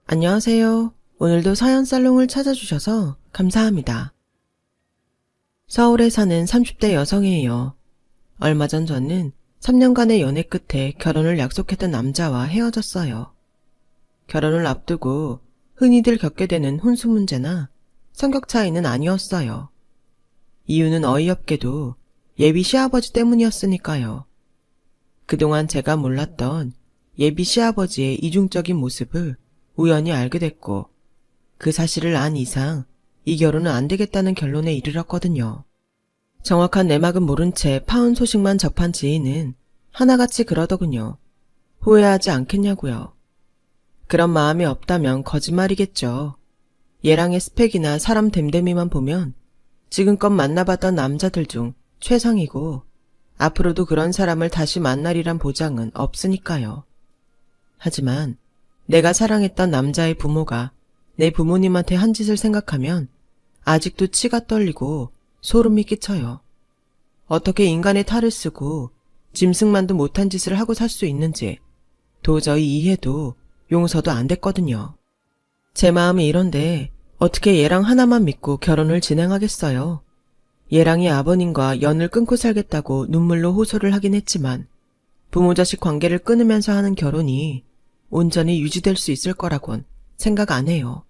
안녕하세요. 오늘도 사연 살롱을 찾아주셔서 감사합니다. 서울에 사는 30대 여성이에요. 얼마 전 저는 3년간의 연애 끝에 결혼을 약속했던 남자와 헤어졌어요. 결혼을 앞두고 흔히들 겪게 되는 혼수 문제나 성격 차이는 아니었어요. 이유는 어이없게도 예비 시아버지 때문이었으니까요. 그동안 제가 몰랐던 예비 시아버지의 이중적인 모습을 우연히 알게 됐고, 그 사실을 안 이상 이 결혼은 안 되겠다는 결론에 이르렀거든요. 정확한 내막은 모른 채 파혼 소식만 접한 지인은 하나같이 그러더군요. 후회하지 않겠냐고요. 그런 마음이 없다면 거짓말이겠죠. 얘랑의 스펙이나 사람 됨됨이만 보면 지금껏 만나봤던 남자들 중 최상이고, 앞으로도 그런 사람을 다시 만나리란 보장은 없으니까요. 하지만 내가 사랑했던 남자의 부모가 내 부모님한테 한 짓을 생각하면 아직도 치가 떨리고 소름이 끼쳐요. 어떻게 인간의 탈을 쓰고 짐승만도 못한 짓을 하고 살 수 있는지 도저히 이해도 용서도 안 됐거든요. 제 마음이 이런데 어떻게 얘랑 하나만 믿고 결혼을 진행하겠어요. 얘랑이 아버님과 연을 끊고 살겠다고 눈물로 호소를 하긴 했지만 부모 자식 관계를 끊으면서 하는 결혼이 온전히 유지될 수 있을 거라곤 생각 안 해요.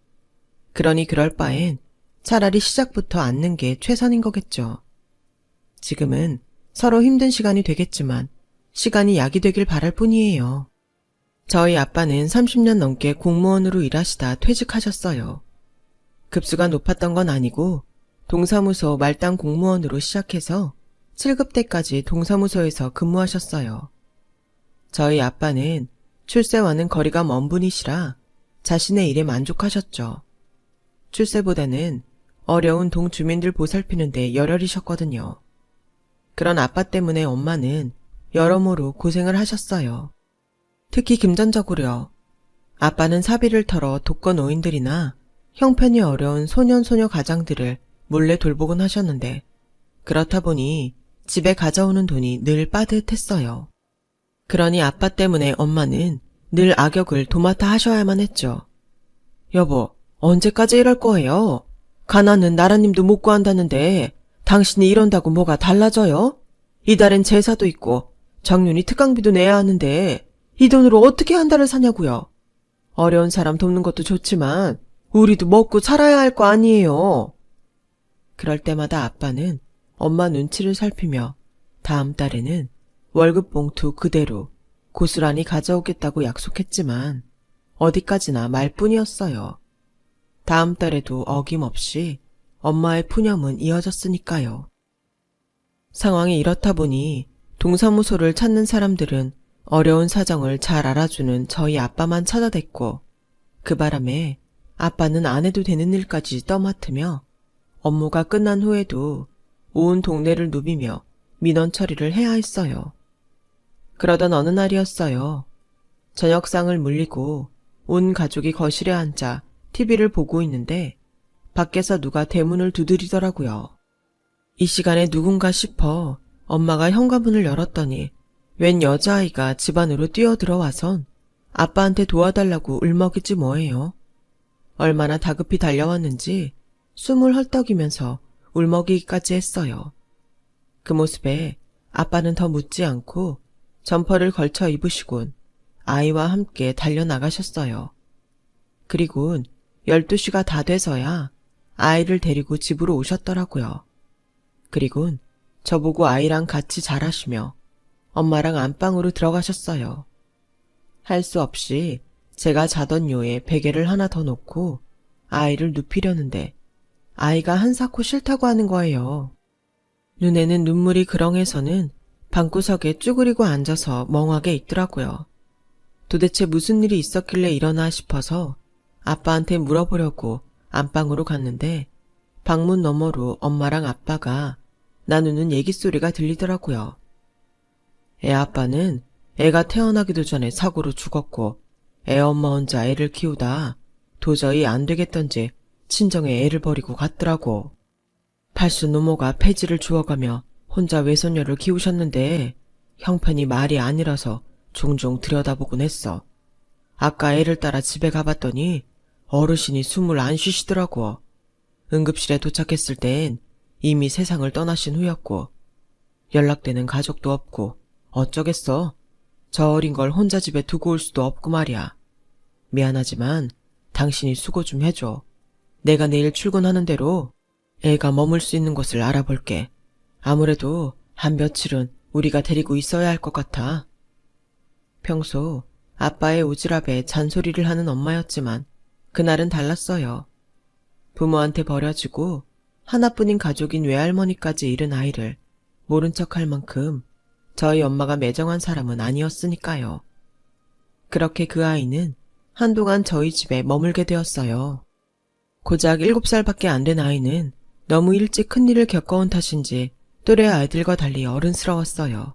그러니 그럴 바엔 차라리 시작부터 않는 게 최선인 거겠죠. 지금은 서로 힘든 시간이 되겠지만 시간이 약이 되길 바랄 뿐이에요. 저희 아빠는 30년 넘게 공무원으로 일하시다 퇴직하셨어요. 급수가 높았던 건 아니고 동사무소 말단 공무원으로 시작해서 7급 때까지 동사무소에서 근무하셨어요. 저희 아빠는 출세와는 거리가 먼 분이시라 자신의 일에 만족하셨죠. 출세보다는 어려운 동주민들 보살피는 데 열혈이셨거든요. 그런 아빠 때문에 엄마는 여러모로 고생을 하셨어요. 특히 금전적으로요. 아빠는 사비를 털어 독거노인들이나 형편이 어려운 소년소녀 가장들을 몰래 돌보곤 하셨는데 그렇다 보니 집에 가져오는 돈이 늘 빠듯했어요. 그러니 아빠 때문에 엄마는 늘 악역을 도맡아 하셔야만 했죠. 여보, 언제까지 이럴 거예요? 가난은 나라님도 못 구한다는데 당신이 이런다고 뭐가 달라져요? 이달엔 제사도 있고 정윤이 특강비도 내야 하는데 이 돈으로 어떻게 한 달을 사냐고요? 어려운 사람 돕는 것도 좋지만 우리도 먹고 살아야 할 거 아니에요. 그럴 때마다 아빠는 엄마 눈치를 살피며 다음 달에는 월급 봉투 그대로 고스란히 가져오겠다고 약속했지만 어디까지나 말뿐이었어요. 다음 달에도 어김없이 엄마의 푸념은 이어졌으니까요. 상황이 이렇다 보니 동사무소를 찾는 사람들은 어려운 사정을 잘 알아주는 저희 아빠만 찾아댔고 그 바람에 아빠는 안 해도 되는 일까지 떠맡으며 업무가 끝난 후에도 온 동네를 누비며 민원 처리를 해야 했어요. 그러던 어느 날이었어요. 저녁상을 물리고 온 가족이 거실에 앉아 TV를 보고 있는데 밖에서 누가 대문을 두드리더라고요. 이 시간에 누군가 싶어 엄마가 현관문을 열었더니 웬 여자아이가 집 안으로 뛰어들어와선 아빠한테 도와달라고 울먹이지 뭐예요. 얼마나 다급히 달려왔는지 숨을 헐떡이면서 울먹이기까지 했어요. 그 모습에 아빠는 더 묻지 않고 점퍼를 걸쳐 입으시곤 아이와 함께 달려나가셨어요. 그리곤 12시가 다 돼서야 아이를 데리고 집으로 오셨더라고요. 그리곤 저보고 아이랑 같이 자라시며 엄마랑 안방으로 들어가셨어요. 할 수 없이 제가 자던 요에 베개를 하나 더 놓고 아이를 눕히려는데 아이가 한사코 싫다고 하는 거예요. 눈에는 눈물이 그렁해서는 방구석에 쭈그리고 앉아서 멍하게 있더라고요. 도대체 무슨 일이 있었길래 이러나 싶어서 아빠한테 물어보려고 안방으로 갔는데 방문 너머로 엄마랑 아빠가 나누는 얘기소리가 들리더라고요. 애 아빠는 애가 태어나기도 전에 사고로 죽었고 애 엄마 혼자 애를 키우다 도저히 안 되겠던지 친정에 애를 버리고 갔더라고. 팔순 노모가 폐지를 주워가며 혼자 외손녀를 키우셨는데 형편이 말이 아니라서 종종 들여다보곤 했어. 아까 애를 따라 집에 가봤더니 어르신이 숨을 안 쉬시더라고. 응급실에 도착했을 땐 이미 세상을 떠나신 후였고 연락되는 가족도 없고 어쩌겠어. 저 어린 걸 혼자 집에 두고 올 수도 없고 말이야. 미안하지만 당신이 수고 좀 해줘. 내가 내일 출근하는 대로 애가 머물 수 있는 곳을 알아볼게. 아무래도 한 며칠은 우리가 데리고 있어야 할 것 같아. 평소 아빠의 오지랖에 잔소리를 하는 엄마였지만 그날은 달랐어요. 부모한테 버려지고 하나뿐인 가족인 외할머니까지 잃은 아이를 모른 척할 만큼 저희 엄마가 매정한 사람은 아니었으니까요. 그렇게 그 아이는 한동안 저희 집에 머물게 되었어요. 고작 7살밖에 안 된 아이는 너무 일찍 큰일을 겪어온 탓인지 또래 아이들과 달리 어른스러웠어요.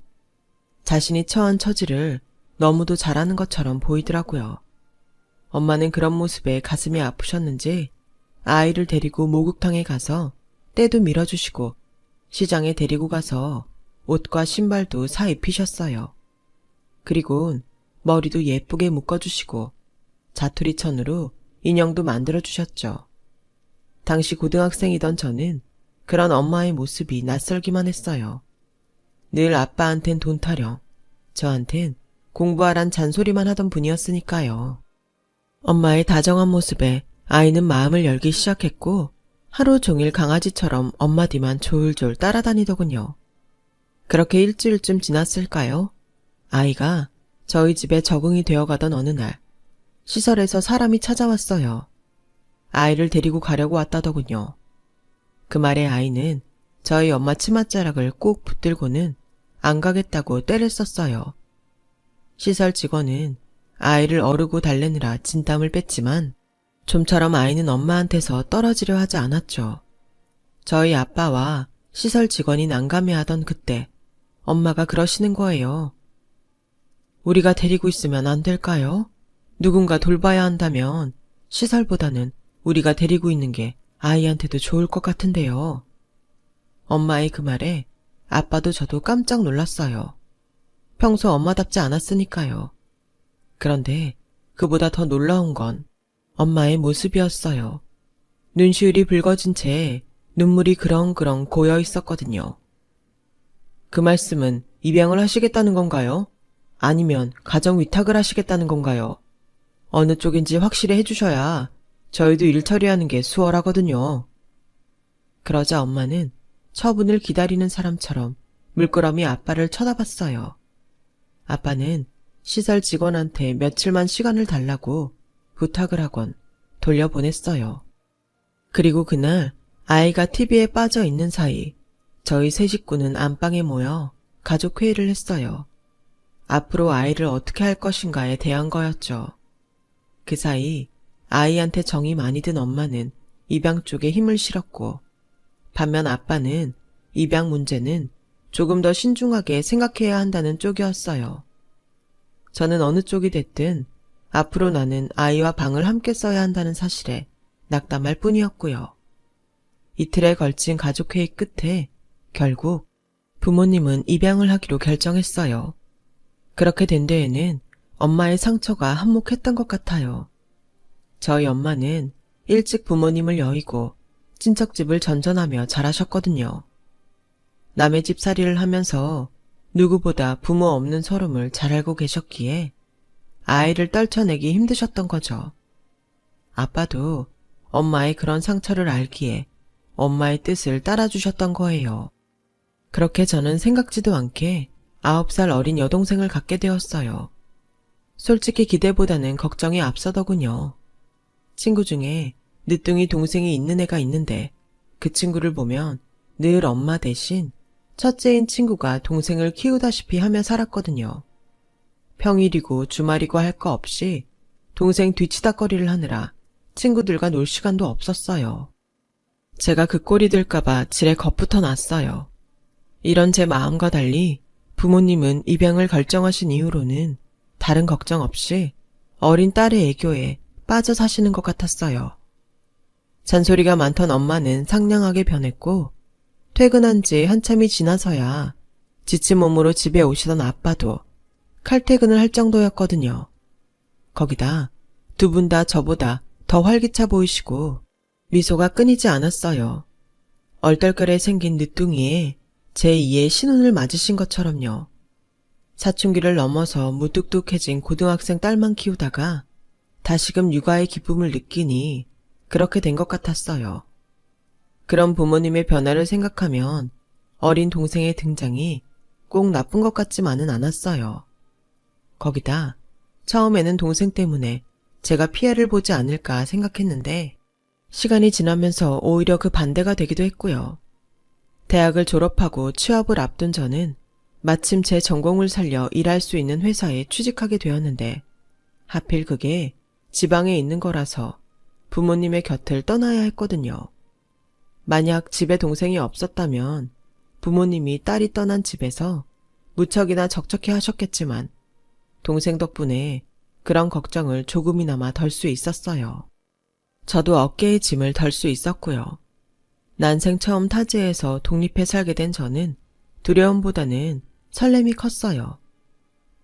자신이 처한 처지를 너무도 잘하는 것처럼 보이더라고요. 엄마는 그런 모습에 가슴이 아프셨는지 아이를 데리고 목욕탕에 가서 때도 밀어주시고 시장에 데리고 가서 옷과 신발도 사 입히셨어요. 그리곤 머리도 예쁘게 묶어주시고 자투리천으로 인형도 만들어주셨죠. 당시 고등학생이던 저는 그런 엄마의 모습이 낯설기만 했어요. 늘 아빠한텐 돈 타령, 저한텐 공부하란 잔소리만 하던 분이었으니까요. 엄마의 다정한 모습에 아이는 마음을 열기 시작했고 하루 종일 강아지처럼 엄마 뒤만 졸졸 따라다니더군요. 그렇게 일주일쯤 지났을까요? 아이가 저희 집에 적응이 되어가던 어느 날 시설에서 사람이 찾아왔어요. 아이를 데리고 가려고 왔다더군요. 그 말에 아이는 저희 엄마 치맛자락을 꼭 붙들고는 안 가겠다고 떼를 썼어요. 시설 직원은 아이를 어르고 달래느라 진땀을 뺐지만 좀처럼 아이는 엄마한테서 떨어지려 하지 않았죠. 저희 아빠와 시설 직원이 난감해하던 그때 엄마가 그러시는 거예요. 우리가 데리고 있으면 안 될까요? 누군가 돌봐야 한다면 시설보다는 우리가 데리고 있는 게 아이한테도 좋을 것 같은데요. 엄마의 그 말에 아빠도 저도 깜짝 놀랐어요. 평소 엄마답지 않았으니까요. 그런데 그보다 더 놀라운 건 엄마의 모습이었어요. 눈시울이 붉어진 채 눈물이 그렁그렁 고여 있었거든요. 그 말씀은 입양을 하시겠다는 건가요? 아니면 가정 위탁을 하시겠다는 건가요? 어느 쪽인지 확실히 해주셔야 저희도 일 처리하는 게 수월하거든요. 그러자 엄마는 처분을 기다리는 사람처럼 물끄러미 아빠를 쳐다봤어요. 아빠는 시설 직원한테 며칠만 시간을 달라고 부탁을 하곤 돌려보냈어요. 그리고 그날 아이가 TV에 빠져 있는 사이 저희 세 식구는 안방에 모여 가족 회의를 했어요. 앞으로 아이를 어떻게 할 것인가에 대한 거였죠. 그 사이 아이한테 정이 많이 든 엄마는 입양 쪽에 힘을 실었고 반면 아빠는 입양 문제는 조금 더 신중하게 생각해야 한다는 쪽이었어요. 저는 어느 쪽이 됐든 앞으로 나는 아이와 방을 함께 써야 한다는 사실에 낙담할 뿐이었고요. 이틀에 걸친 가족회의 끝에 결국 부모님은 입양을 하기로 결정했어요. 그렇게 된 데에는 엄마의 상처가 한몫했던 것 같아요. 저희 엄마는 일찍 부모님을 여의고 친척집을 전전하며 자라셨거든요. 남의 집살이를 하면서 누구보다 부모 없는 서름을 잘 알고 계셨기에 아이를 떨쳐내기 힘드셨던 거죠. 아빠도 엄마의 그런 상처를 알기에 엄마의 뜻을 따라주셨던 거예요. 그렇게 저는 생각지도 않게 9살 어린 여동생을 갖게 되었어요. 솔직히 기대보다는 걱정이 앞서더군요. 친구 중에 늦둥이 동생이 있는 애가 있는데 그 친구를 보면 늘 엄마 대신 첫째인 친구가 동생을 키우다시피 하며 살았거든요. 평일이고 주말이고 할 거 없이 동생 뒤치다꺼리를 하느라 친구들과 놀 시간도 없었어요. 제가 그 꼴이 될까봐 지레 겁부터 났어요. 이런 제 마음과 달리 부모님은 입양을 결정하신 이후로는 다른 걱정 없이 어린 딸의 애교에 빠져 사시는 것 같았어요. 잔소리가 많던 엄마는 상냥하게 변했고 퇴근한 지 한참이 지나서야 지친 몸으로 집에 오시던 아빠도 칼퇴근을 할 정도였거든요. 거기다 두 분 다 저보다 더 활기차 보이시고 미소가 끊이지 않았어요. 얼떨결에 생긴 늦둥이에 제2의 신혼을 맞으신 것처럼요. 사춘기를 넘어서 무뚝뚝해진 고등학생 딸만 키우다가 다시금 육아의 기쁨을 느끼니 그렇게 된 것 같았어요. 그런 부모님의 변화를 생각하면 어린 동생의 등장이 꼭 나쁜 것 같지만은 않았어요. 거기다 처음에는 동생 때문에 제가 피해를 보지 않을까 생각했는데 시간이 지나면서 오히려 그 반대가 되기도 했고요. 대학을 졸업하고 취업을 앞둔 저는 마침 제 전공을 살려 일할 수 있는 회사에 취직하게 되었는데 하필 그게 지방에 있는 거라서 부모님의 곁을 떠나야 했거든요. 만약 집에 동생이 없었다면 부모님이 딸이 떠난 집에서 무척이나 적적해 하셨겠지만 동생 덕분에 그런 걱정을 조금이나마 덜 수 있었어요. 저도 어깨의 짐을 덜 수 있었고요. 난생 처음 타지에서 독립해 살게 된 저는 두려움보다는 설렘이 컸어요.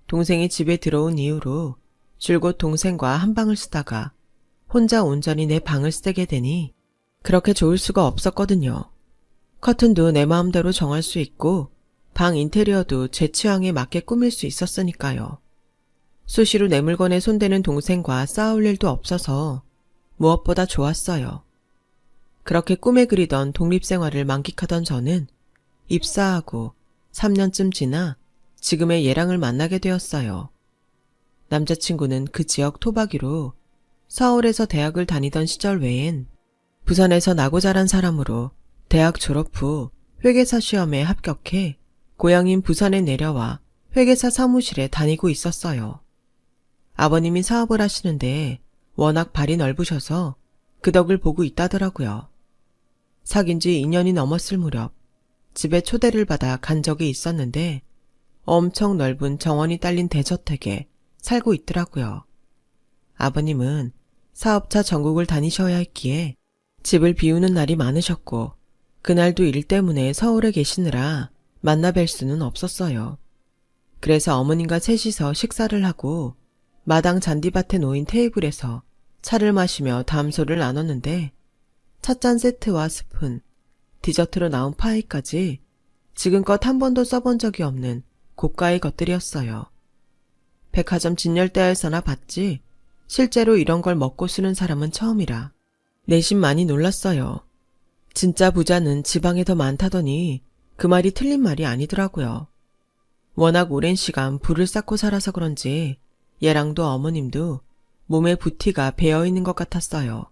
동생이 집에 들어온 이후로 줄곧 동생과 한 방을 쓰다가 혼자 온전히 내 방을 쓰게 되니 그렇게 좋을 수가 없었거든요. 커튼도 내 마음대로 정할 수 있고 방 인테리어도 제 취향에 맞게 꾸밀 수 있었으니까요. 수시로 내 물건에 손대는 동생과 싸울 일도 없어서 무엇보다 좋았어요. 그렇게 꿈에 그리던 독립생활을 만끽하던 저는 입사하고 3년쯤 지나 지금의 얘랑을 만나게 되었어요. 남자친구는 그 지역 토박이로 서울에서 대학을 다니던 시절 외엔 부산에서 나고 자란 사람으로 대학 졸업 후 회계사 시험에 합격해 고향인 부산에 내려와 회계사 사무실에 다니고 있었어요. 아버님이 사업을 하시는데 워낙 발이 넓으셔서 그 덕을 보고 있다더라고요. 사귄 지 2년이 넘었을 무렵 집에 초대를 받아 간 적이 있었는데 엄청 넓은 정원이 딸린 대저택에 살고 있더라고요. 아버님은 사업차 전국을 다니셔야 했기에 집을 비우는 날이 많으셨고 그날도 일 때문에 서울에 계시느라 만나 뵐 수는 없었어요. 그래서 어머님과 셋이서 식사를 하고 마당 잔디밭에 놓인 테이블에서 차를 마시며 담소를 나눴는데 찻잔 세트와 스푼, 디저트로 나온 파이까지 지금껏 한 번도 써본 적이 없는 고가의 것들이었어요. 백화점 진열대에서나 봤지 실제로 이런 걸 먹고 쓰는 사람은 처음이라 내심 많이 놀랐어요. 진짜 부자는 지방에 더 많다더니 그 말이 틀린 말이 아니더라고요. 워낙 오랜 시간 부를 쌓고 살아서 그런지 얘랑도 어머님도 몸에 부티가 배어있는 것 같았어요.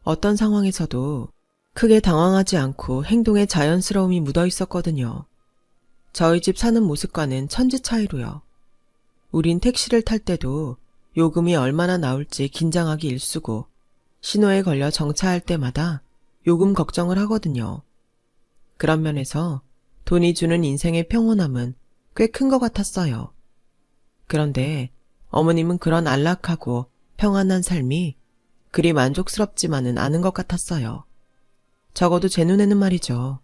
어떤 상황에서도 크게 당황하지 않고 행동에 자연스러움이 묻어 있었거든요. 저희 집 사는 모습과는 천지 차이로요. 우린 택시를 탈 때도 요금이 얼마나 나올지 긴장하기 일쑤고 신호에 걸려 정차할 때마다 요금 걱정을 하거든요. 그런 면에서 돈이 주는 인생의 평온함은 꽤 큰 것 같았어요. 그런데 어머님은 그런 안락하고 평안한 삶이 그리 만족스럽지만은 않은 것 같았어요. 적어도 제 눈에는 말이죠.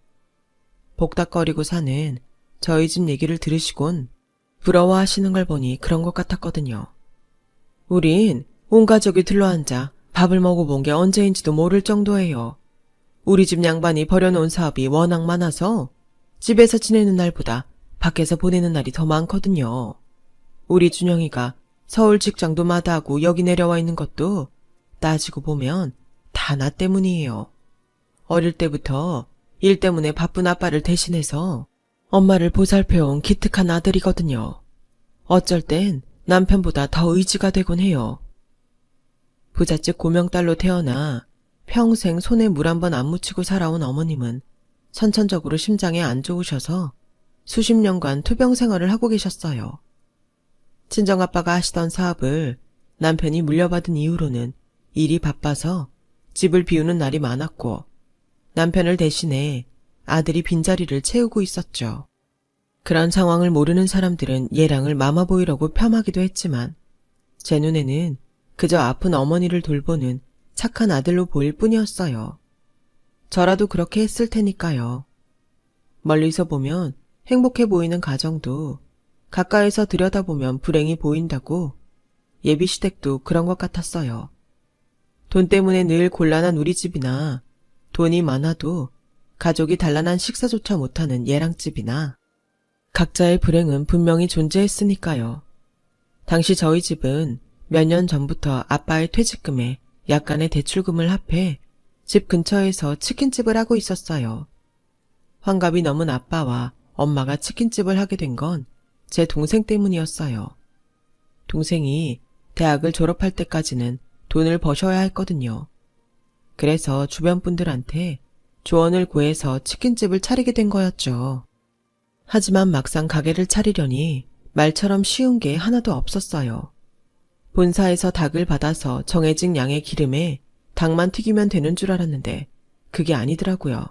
복닥거리고 사는 저희 집 얘기를 들으시곤 부러워하시는 걸 보니 그런 것 같았거든요. 우린 온 가족이 들러앉아 밥을 먹어본 게 언제인지도 모를 정도예요. 우리 집 양반이 버려놓은 사업이 워낙 많아서 집에서 지내는 날보다 밖에서 보내는 날이 더 많거든요. 우리 준영이가 서울 직장도 마다하고 여기 내려와 있는 것도 따지고 보면 다 나 때문이에요. 어릴 때부터 일 때문에 바쁜 아빠를 대신해서 엄마를 보살펴온 기특한 아들이거든요. 어쩔 땐 남편보다 더 의지가 되곤 해요. 부잣집 고명딸로 태어나 평생 손에 물 한 번 안 묻히고 살아온 어머님은 선천적으로 심장에 안 좋으셔서 수십 년간 투병 생활을 하고 계셨어요. 친정아빠가 하시던 사업을 남편이 물려받은 이후로는 일이 바빠서 집을 비우는 날이 많았고 남편을 대신해 아들이 빈자리를 채우고 있었죠. 그런 상황을 모르는 사람들은 얘랑을 마마보이라고 폄하기도 했지만 제 눈에는 그저 아픈 어머니를 돌보는 착한 아들로 보일 뿐이었어요. 저라도 그렇게 했을 테니까요. 멀리서 보면 행복해 보이는 가정도 가까이서 들여다보면 불행이 보인다고 예비시댁도 그런 것 같았어요. 돈 때문에 늘 곤란한 우리 집이나 돈이 많아도 가족이 단란한 식사조차 못하는 얘랑 집이나 각자의 불행은 분명히 존재했으니까요. 당시 저희 집은 몇 년 전부터 아빠의 퇴직금에 약간의 대출금을 합해 집 근처에서 치킨집을 하고 있었어요. 환갑이 넘은 아빠와 엄마가 치킨집을 하게 된 건 제 동생 때문이었어요. 동생이 대학을 졸업할 때까지는 돈을 버셔야 했거든요. 그래서 주변 분들한테 조언을 구해서 치킨집을 차리게 된 거였죠. 하지만 막상 가게를 차리려니 말처럼 쉬운 게 하나도 없었어요. 본사에서 닭을 받아서 정해진 양의 기름에 닭만 튀기면 되는 줄 알았는데 그게 아니더라고요.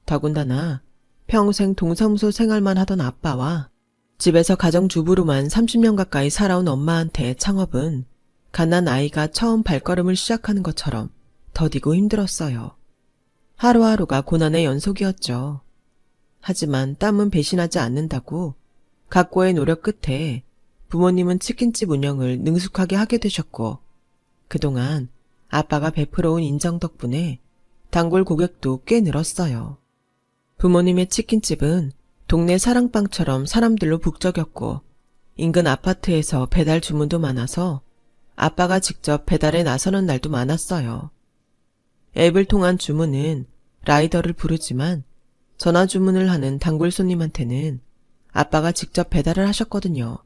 더군다나 평생 동사무소 생활만 하던 아빠와 집에서 가정주부로만 30년 가까이 살아온 엄마한테 창업은 갓난 아이가 처음 발걸음을 시작하는 것처럼 더디고 힘들었어요. 하루하루가 고난의 연속이었죠. 하지만 땀은 배신하지 않는다고 각고의 노력 끝에 부모님은 치킨집 운영을 능숙하게 하게 되셨고 그동안 아빠가 베풀어온 인정 덕분에 단골 고객도 꽤 늘었어요. 부모님의 치킨집은 동네 사랑방처럼 사람들로 북적였고 인근 아파트에서 배달 주문도 많아서 아빠가 직접 배달에 나서는 날도 많았어요. 앱을 통한 주문은 라이더를 부르지만 전화 주문을 하는 단골 손님한테는 아빠가 직접 배달을 하셨거든요.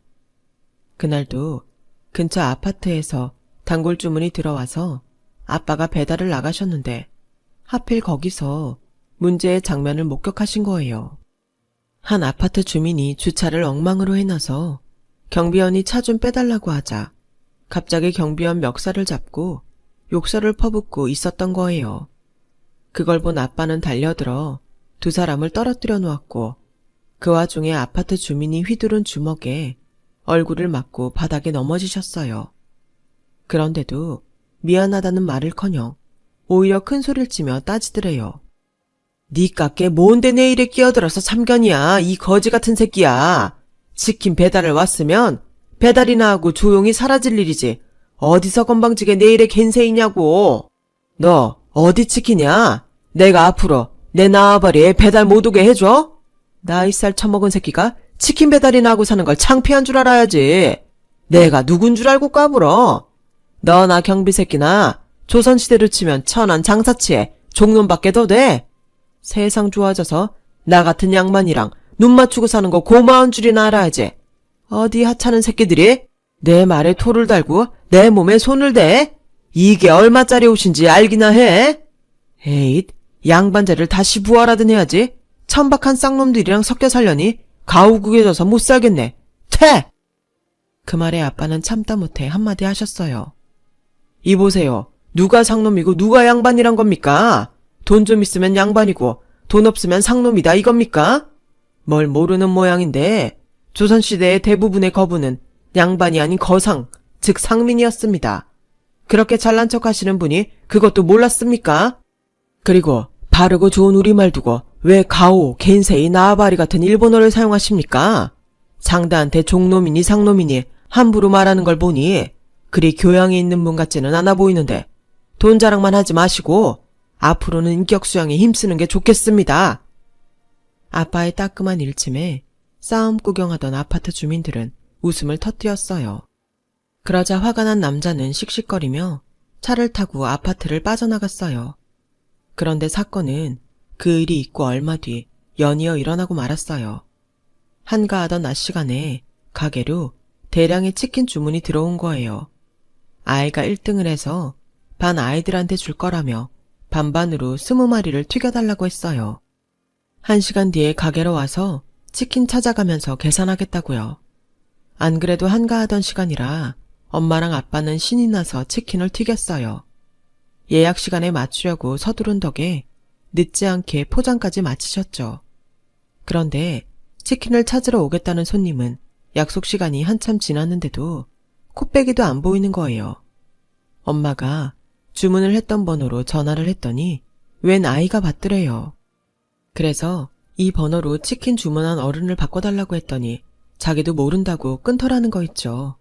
그날도 근처 아파트에서 단골 주문이 들어와서 아빠가 배달을 나가셨는데 하필 거기서 문제의 장면을 목격하신 거예요. 한 아파트 주민이 주차를 엉망으로 해놔서 경비원이 차 좀 빼달라고 하자 갑자기 경비원 멱살을 잡고 욕설을 퍼붓고 있었던 거예요. 그걸 본 아빠는 달려들어 두 사람을 떨어뜨려 놓았고 그 와중에 아파트 주민이 휘두른 주먹에 얼굴을 맞고 바닥에 넘어지셨어요. 그런데도 미안하다는 말을커녕 오히려 큰 소리를 치며 따지더래요. 니 깎게 뭔데 내 일에 끼어들어서 참견이야, 이 거지 같은 새끼야. 치킨 배달을 왔으면 배달이나 하고 조용히 사라질 일이지. 어디서 건방지게 내 일에 갠세이냐고. 너 어디 치킨이야? 내가 앞으로 내 나와버리에 배달 못 오게 해줘? 나이살 처먹은 새끼가 치킨 배달이나 하고 사는 걸 창피한 줄 알아야지. 내가 누군 줄 알고 까불어. 너나 경비 새끼나 조선시대로 치면 천한 장사치에 종론밖에 더 돼. 세상 좋아져서 나 같은 양반이랑 눈 맞추고 사는 거 고마운 줄이나 알아야지. 어디 하찮은 새끼들이 내 말에 토를 달고 내 몸에 손을 대? 이게 얼마짜리 옷인지 알기나 해? 에잇, 양반자를 다시 부활하든 해야지. 천박한 쌍놈들이랑 섞여 살려니 가오구겨져서 못 살겠네. 퇴! 그 말에 아빠는 참다 못해 한마디 하셨어요. 이보세요. 누가 상놈이고 누가 양반이란 겁니까? 돈 좀 있으면 양반이고 돈 없으면 상놈이다 이겁니까? 뭘 모르는 모양인데 조선시대의 대부분의 거부는 양반이 아닌 거상, 즉 상민이었습니다. 그렇게 잘난 척 하시는 분이 그것도 몰랐습니까? 그리고 바르고 좋은 우리말 두고 왜 가오, 겐세이, 나아바리 같은 일본어를 사용하십니까? 상대한테 종놈이니 상놈이니 함부로 말하는 걸 보니 그리 교양이 있는 분 같지는 않아 보이는데 돈 자랑만 하지 마시고 앞으로는 인격 수양에 힘쓰는 게 좋겠습니다. 아빠의 따끔한 일침에 싸움 구경하던 아파트 주민들은 웃음을 터뜨렸어요. 그러자 화가 난 남자는 씩씩거리며 차를 타고 아파트를 빠져나갔어요. 그런데 사건은 그 일이 있고 얼마 뒤 연이어 일어나고 말았어요. 한가하던 낮 시간에 가게로 대량의 치킨 주문이 들어온 거예요. 아이가 1등을 해서 반 아이들한테 줄 거라며 반반으로 20마리를 튀겨달라고 했어요. 1시간 뒤에 가게로 와서 치킨 찾아가면서 계산하겠다고요. 안 그래도 한가하던 시간이라 엄마랑 아빠는 신이 나서 치킨을 튀겼어요. 예약 시간에 맞추려고 서두른 덕에 늦지 않게 포장까지 마치셨죠. 그런데 치킨을 찾으러 오겠다는 손님은 약속 시간이 한참 지났는데도 코빼기도 안 보이는 거예요. 엄마가 주문을 했던 번호로 전화를 했더니 웬 아이가 받더래요. 그래서 이 번호로 치킨 주문한 어른을 바꿔달라고 했더니 자기도 모른다고 끊더라는 거 있죠.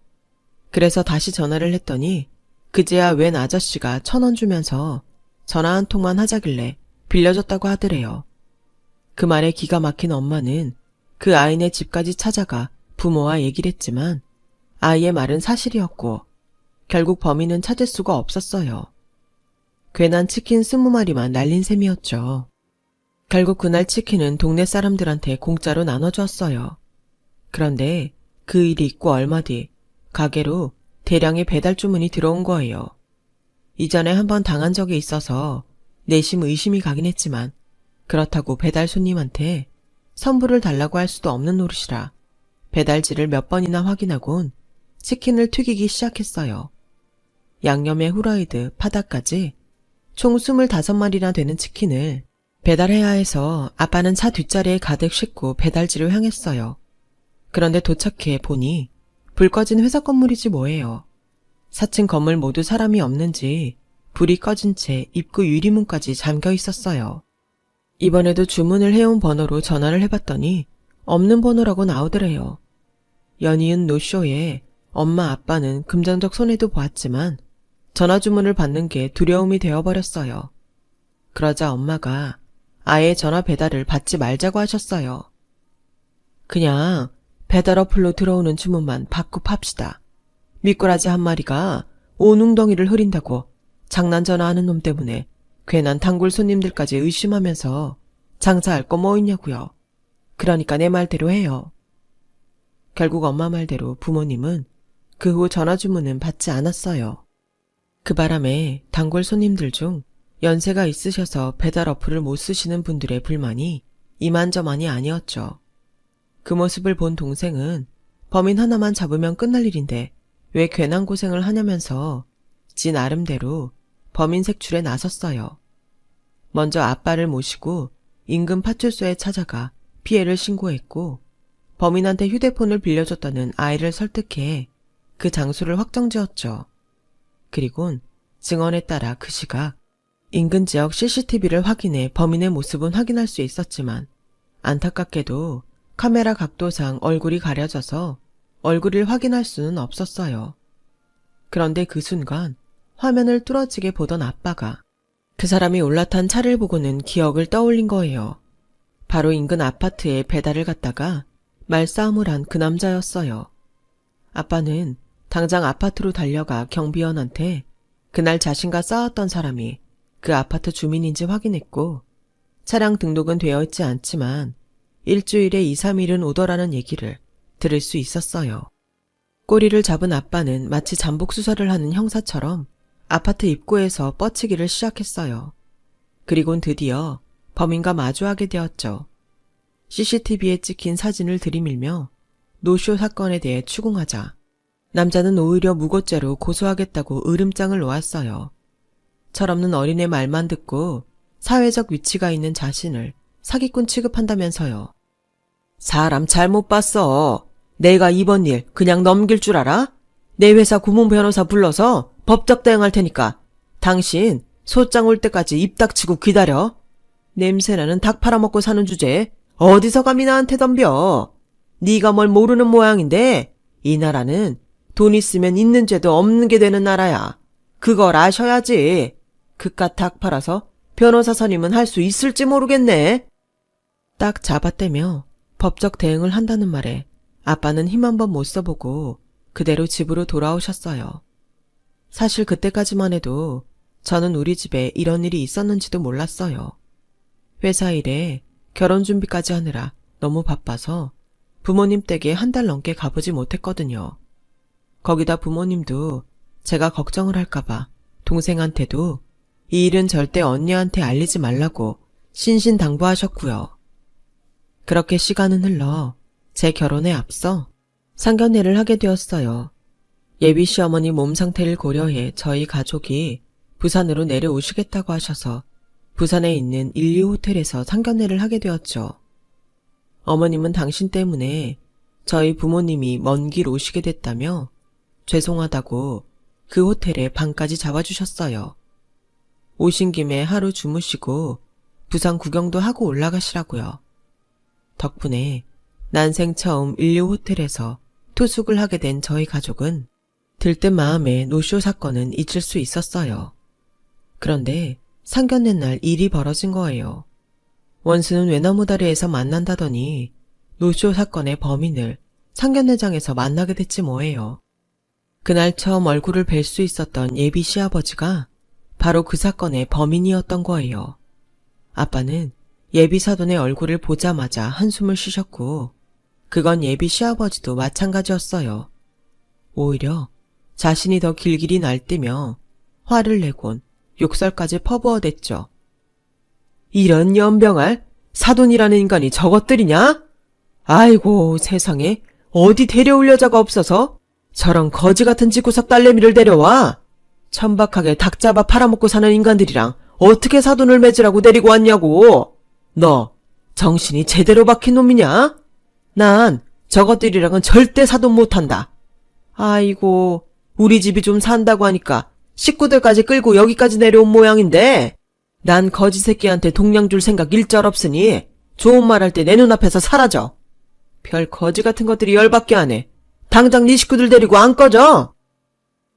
그래서 다시 전화를 했더니 그제야 웬 아저씨가 1,000원 주면서 전화 한 통만 하자길래 빌려줬다고 하더래요. 그 말에 기가 막힌 엄마는 그 아이네 집까지 찾아가 부모와 얘기를 했지만 아이의 말은 사실이었고 결국 범인은 찾을 수가 없었어요. 괜한 치킨 20마리만 날린 셈이었죠. 결국 그날 치킨은 동네 사람들한테 공짜로 나눠주었어요. 그런데 그 일이 있고 얼마 뒤 가게로 대량의 배달 주문이 들어온 거예요. 이전에 한번 당한 적이 있어서 내심 의심이 가긴 했지만 그렇다고 배달 손님한테 선불을 달라고 할 수도 없는 노릇이라 배달지를 몇 번이나 확인하곤 치킨을 튀기기 시작했어요. 양념에 후라이드, 파다까지 총 25마리나 되는 치킨을 배달해야 해서 아빠는 차 뒷자리에 가득 싣고 배달지로 향했어요. 그런데 도착해 보니 불 꺼진 회사 건물이지 뭐예요. 4층 건물 모두 사람이 없는지 불이 꺼진 채 입구 유리문까지 잠겨 있었어요. 이번에도 주문을 해온 번호로 전화를 해봤더니 없는 번호라고 나오더래요. 연이은 노쇼에 엄마 아빠는 금전적 손해도 보았지만 전화 주문을 받는 게 두려움이 되어버렸어요. 그러자 엄마가 아예 전화 배달을 받지 말자고 하셨어요. 그냥 배달 어플로 들어오는 주문만 받고 팝시다. 미꾸라지 한 마리가 온 웅덩이를 흐린다고 장난 전화하는 놈 때문에 괜한 단골 손님들까지 의심하면서 장사할 거 뭐 있냐고요. 그러니까 내 말대로 해요. 결국 엄마 말대로 부모님은 그 후 전화 주문은 받지 않았어요. 그 바람에 단골 손님들 중 연세가 있으셔서 배달 어플을 못 쓰시는 분들의 불만이 이만저만이 아니었죠. 그 모습을 본 동생은 범인 하나만 잡으면 끝날 일인데 왜 괜한 고생을 하냐면서 지 나름대로 범인 색출에 나섰어요. 먼저 아빠를 모시고 인근 파출소에 찾아가 피해를 신고했고 범인한테 휴대폰을 빌려줬다는 아이를 설득해 그 장소를 확정지었죠. 그리곤 증언에 따라 그 시각 인근 지역 CCTV를 확인해 범인의 모습은 확인할 수 있었지만 안타깝게도 카메라 각도상 얼굴이 가려져서 얼굴을 확인할 수는 없었어요. 그런데 그 순간 화면을 뚫어지게 보던 아빠가 그 사람이 올라탄 차를 보고는 기억을 떠올린 거예요. 바로 인근 아파트에 배달을 갔다가 말싸움을 한 그 남자였어요. 아빠는 당장 아파트로 달려가 경비원한테 그날 자신과 싸웠던 사람이 그 아파트 주민인지 확인했고 차량 등록은 되어 있지 않지만 일주일에 2, 3일은 오더라는 얘기를 들을 수 있었어요. 꼬리를 잡은 아빠는 마치 잠복수사를 하는 형사처럼 아파트 입구에서 뻗치기를 시작했어요. 그리곤 드디어 범인과 마주하게 되었죠. CCTV에 찍힌 사진을 들이밀며 노쇼 사건에 대해 추궁하자 남자는 오히려 무고죄로 고소하겠다고 으름장을 놓았어요. 철없는 어린애 말만 듣고 사회적 위치가 있는 자신을 사기꾼 취급한다면서요. 사람 잘못 봤어. 내가 이번 일 그냥 넘길 줄 알아? 내 회사 고문 변호사 불러서 법적 대응할 테니까 당신 소장 올 때까지 입 닥치고 기다려. 냄새나는 닭 팔아먹고 사는 주제에 어디서 감히 나한테 덤벼. 네가 뭘 모르는 모양인데 이 나라는 돈 있으면 있는 죄도 없는 게 되는 나라야. 그걸 아셔야지. 그깟 닭 팔아서 변호사 선임은 할 수 있을지 모르겠네. 딱 잡아떼며 법적 대응을 한다는 말에 아빠는 힘 한 번 못 써보고 그대로 집으로 돌아오셨어요. 사실 그때까지만 해도 저는 우리 집에 이런 일이 있었는지도 몰랐어요. 회사 일에 결혼 준비까지 하느라 너무 바빠서 부모님 댁에 한 달 넘게 가보지 못했거든요. 거기다 부모님도 제가 걱정을 할까봐 동생한테도 이 일은 절대 언니한테 알리지 말라고 신신당부하셨고요. 그렇게 시간은 흘러 제 결혼에 앞서 상견례를 하게 되었어요. 예비 시어머니 몸 상태를 고려해 저희 가족이 부산으로 내려오시겠다고 하셔서 부산에 있는 1, 2 호텔에서 상견례를 하게 되었죠. 어머님은 당신 때문에 저희 부모님이 먼 길 오시게 됐다며 죄송하다고 그 호텔에 방까지 잡아주셨어요. 오신 김에 하루 주무시고 부산 구경도 하고 올라가시라고요. 덕분에 난생 처음 1, 2 호텔에서 투숙을 하게 된 저희 가족은 들뜬 마음에 노쇼 사건은 잊을 수 있었어요. 그런데 상견례 날 일이 벌어진 거예요. 원수는 외나무 다리에서 만난다더니 노쇼 사건의 범인을 상견례장에서 만나게 됐지 뭐예요. 그날 처음 얼굴을 뵐 수 있었던 예비 시아버지가 바로 그 사건의 범인이었던 거예요. 아빠는 예비 사돈의 얼굴을 보자마자 한숨을 쉬셨고 그건 예비 시아버지도 마찬가지였어요. 오히려 자신이 더 길길이 날뛰며 화를 내곤 욕설까지 퍼부어댔죠. 이런 연병알 사돈이라는 인간이 저것들이냐? 아이고 세상에 어디 데려올 여자가 없어서 저런 거지 같은 집구석 딸내미를 데려와. 천박하게 닭 잡아 팔아먹고 사는 인간들이랑 어떻게 사돈을 맺으라고 데리고 왔냐고. 너 정신이 제대로 박힌 놈이냐? 난 저것들이랑은 절대 사돈 못한다. 아이고 우리 집이 좀 산다고 하니까 식구들까지 끌고 여기까지 내려온 모양인데 난 거지 새끼한테 동량 줄 생각 일절 없으니 좋은 말 할 때 내 눈앞에서 사라져. 별 거지 같은 것들이 열받게 하네. 당장 네 식구들 데리고 안 꺼져.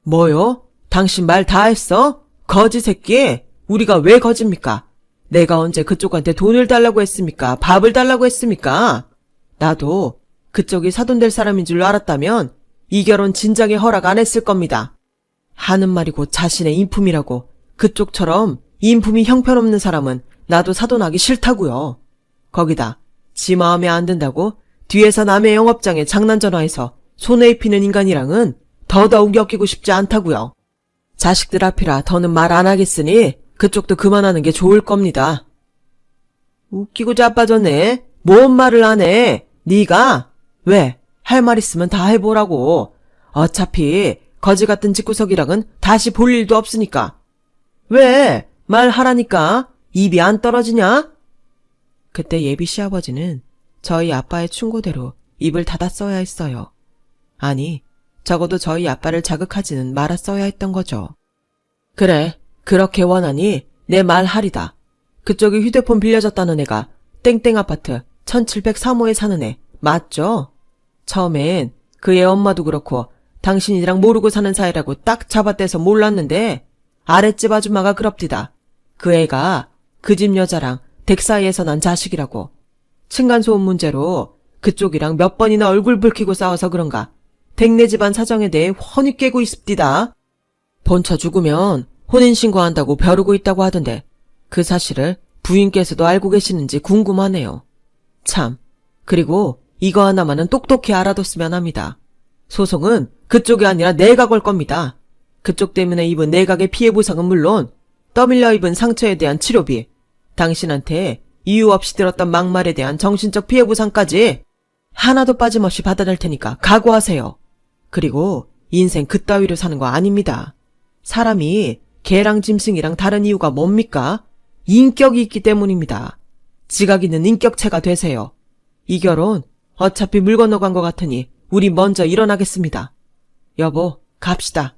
뭐요? 당신 말 다 했어? 거지 새끼? 우리가 왜 거짓입니까? 내가 언제 그쪽한테 돈을 달라고 했습니까? 밥을 달라고 했습니까? 나도 그쪽이 사돈 될 사람인 줄 알았다면 이 결혼 진작에 허락 안 했을 겁니다. 하는 말이 곧 자신의 인품이라고. 그쪽처럼 인품이 형편없는 사람은 나도 사돈하기 싫다고요. 거기다 지 마음에 안 든다고 뒤에서 남의 영업장에 장난 전화해서 손에 입히는 인간이랑은 더더욱 엮이고 싶지 않다고요. 자식들 앞이라 더는 말 안 하겠으니 그쪽도 그만하는 게 좋을 겁니다. 웃기고 자빠졌네. 뭔 말을 안 해? 네가? 왜? 할 말 있으면 다 해보라고. 어차피 거지 같은 집구석이랑은 다시 볼 일도 없으니까. 왜? 말하라니까. 입이 안 떨어지냐? 그때 예비 시아버지는 저희 아빠의 충고대로 입을 닫았어야 했어요. 아니, 적어도 저희 아빠를 자극하지는 말았어야 했던 거죠. 그래, 그렇게 원하니 내 말하리다. 그쪽이 휴대폰 빌려줬다는 애가 땡땡 아파트 1703호에 사는 애 맞죠? 처음엔 그 애 엄마도 그렇고 당신이랑 모르고 사는 사이라고 딱 잡아떼서 몰랐는데 아랫집 아줌마가 그럽디다. 그 애가 그 집 여자랑 댁 사이에서 난 자식이라고. 층간소음 문제로 그쪽이랑 몇 번이나 얼굴 붉히고 싸워서 그런가 댁내 집안 사정에 대해 훤히 꿰고 있습디다. 본처 죽으면 혼인신고한다고 벼르고 있다고 하던데 그 사실을 부인께서도 알고 계시는지 궁금하네요. 참, 그리고 이거 하나만은 똑똑히 알아뒀으면 합니다. 소송은 그쪽이 아니라 내가 걸 겁니다. 그쪽 때문에 입은 내각의 피해 보상은 물론 떠밀려 입은 상처에 대한 치료비, 당신한테 이유 없이 들었던 막말에 대한 정신적 피해 보상까지 하나도 빠짐없이 받아낼 테니까 각오하세요. 그리고 인생 그따위로 사는 거 아닙니다. 사람이 개랑 짐승이랑 다른 이유가 뭡니까? 인격이 있기 때문입니다. 지각 있는 인격체가 되세요. 이 결혼 어차피 물 건너간 것 같으니 우리 먼저 일어나겠습니다. 여보, 갑시다.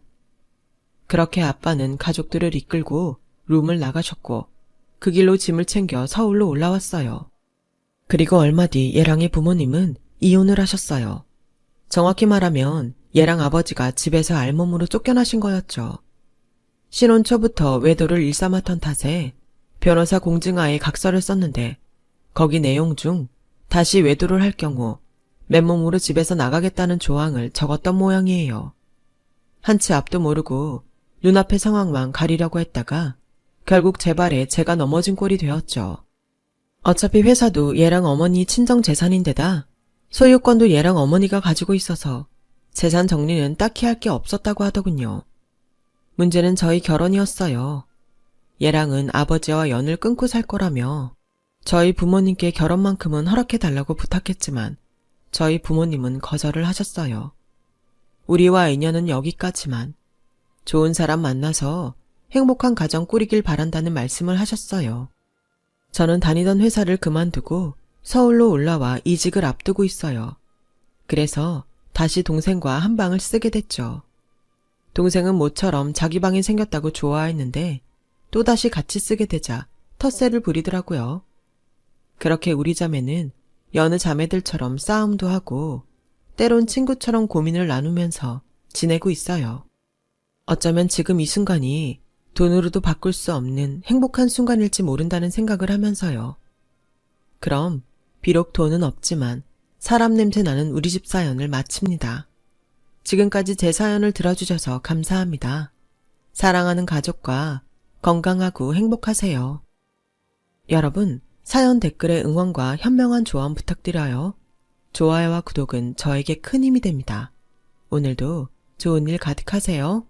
그렇게 아빠는 가족들을 이끌고 룸을 나가셨고 그 길로 짐을 챙겨 서울로 올라왔어요. 그리고 얼마 뒤 예랑의 부모님은 이혼을 하셨어요. 정확히 말하면 예랑 아버지가 집에서 알몸으로 쫓겨나신 거였죠. 신혼 초부터 외도를 일삼았던 탓에 변호사 공증하에 각서를 썼는데 거기 내용 중 다시 외도를 할 경우 맨몸으로 집에서 나가겠다는 조항을 적었던 모양이에요. 한치 앞도 모르고 눈앞의 상황만 가리려고 했다가 결국 제 발에 제가 넘어진 꼴이 되었죠. 어차피 회사도 얘랑 어머니 친정 재산인데다 소유권도 얘랑 어머니가 가지고 있어서 재산 정리는 딱히 할 게 없었다고 하더군요. 문제는 저희 결혼이었어요. 얘랑은 아버지와 연을 끊고 살 거라며 저희 부모님께 결혼만큼은 허락해달라고 부탁했지만 저희 부모님은 거절을 하셨어요. 우리와 인연은 여기까지만 좋은 사람 만나서 행복한 가정 꾸리길 바란다는 말씀을 하셨어요. 저는 다니던 회사를 그만두고 서울로 올라와 이직을 앞두고 있어요. 그래서 다시 동생과 한 방을 쓰게 됐죠. 동생은 모처럼 자기 방이 생겼다고 좋아했는데 또다시 같이 쓰게 되자 텃세를 부리더라고요. 그렇게 우리 자매는 여느 자매들처럼 싸움도 하고 때론 친구처럼 고민을 나누면서 지내고 있어요. 어쩌면 지금 이 순간이 돈으로도 바꿀 수 없는 행복한 순간일지 모른다는 생각을 하면서요. 그럼 비록 돈은 없지만 사람 냄새 나는 우리 집 사연을 마칩니다. 지금까지 제 사연을 들어주셔서 감사합니다. 사랑하는 가족과 건강하고 행복하세요. 여러분, 사연 댓글에 응원과 현명한 조언 부탁드려요. 좋아요와 구독은 저에게 큰 힘이 됩니다. 오늘도 좋은 일 가득하세요.